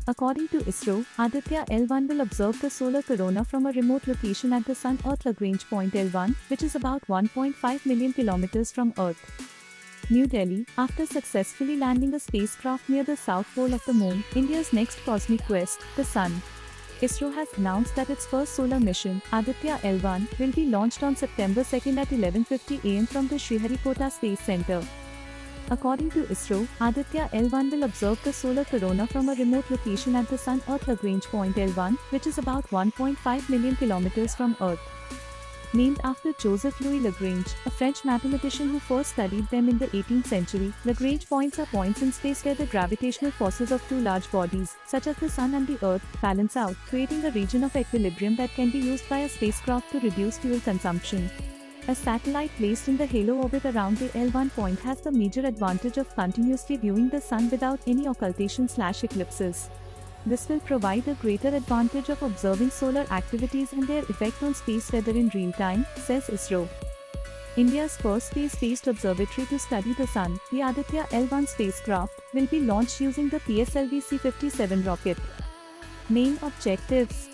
According to ISRO, Aditya L1 will observe the solar corona from a remote location at the Sun-Earth Lagrange point L1, which is about 1.5 million kilometers from Earth. New Delhi, after successfully landing a spacecraft near the south pole of the moon, India's next cosmic quest, the Sun. ISRO has announced that its first solar mission, Aditya L1, will be launched on September 2 at 11:50 am from the Sriharikota Space Center. According to ISRO, Aditya L1 will observe the solar corona from a remote location at the Sun-Earth Lagrange point L1, which is about 1.5 million kilometers from Earth. Named after Joseph Louis Lagrange, a French mathematician who first studied them in the 18th century, Lagrange points are points in space where the gravitational forces of two large bodies, such as the Sun and the Earth, balance out, creating a region of equilibrium that can be used by a spacecraft to reduce fuel consumption. A satellite placed in the halo orbit around the L1 point has the major advantage of continuously viewing the Sun without any occultation/eclipses. This will provide a greater advantage of observing solar activities and their effect on space weather in real time, says ISRO. India's first space-based observatory to study the Sun, the Aditya L1 spacecraft, will be launched using the PSLV C-57 rocket. Main objectives.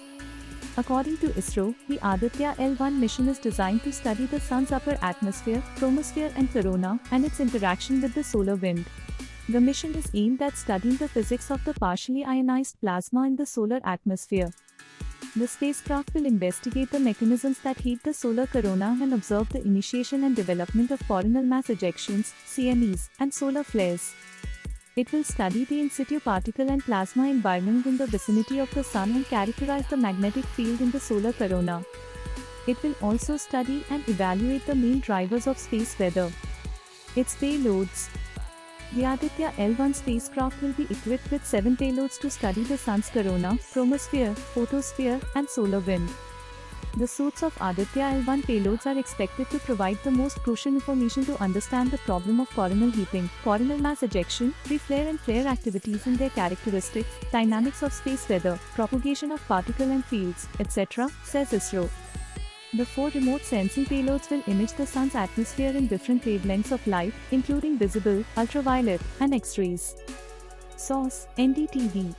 According to ISRO, the Aditya L1 mission is designed to study the Sun's upper atmosphere, chromosphere and corona, and its interaction with the solar wind. The mission is aimed at studying the physics of the partially ionized plasma in the solar atmosphere. The spacecraft will investigate the mechanisms that heat the solar corona and observe the initiation and development of coronal mass ejections, CMEs, and solar flares. It will study the in situ particle and plasma environment in the vicinity of the Sun and characterize the magnetic field in the solar corona. It will also study and evaluate the main drivers of space weather. Its payloads. The Aditya L1 spacecraft will be equipped with 7 payloads to study the Sun's corona, chromosphere, photosphere, and solar wind. The suits of Aditya L1 payloads are expected to provide the most crucial information to understand the problem of coronal heating, coronal mass ejection, pre-flare and flare activities and their characteristics, dynamics of space weather, propagation of particle and fields, etc., says ISRO. The 4 remote sensing payloads will image the Sun's atmosphere in different wavelengths of light, including visible, ultraviolet, and X-rays. Source: NDTV.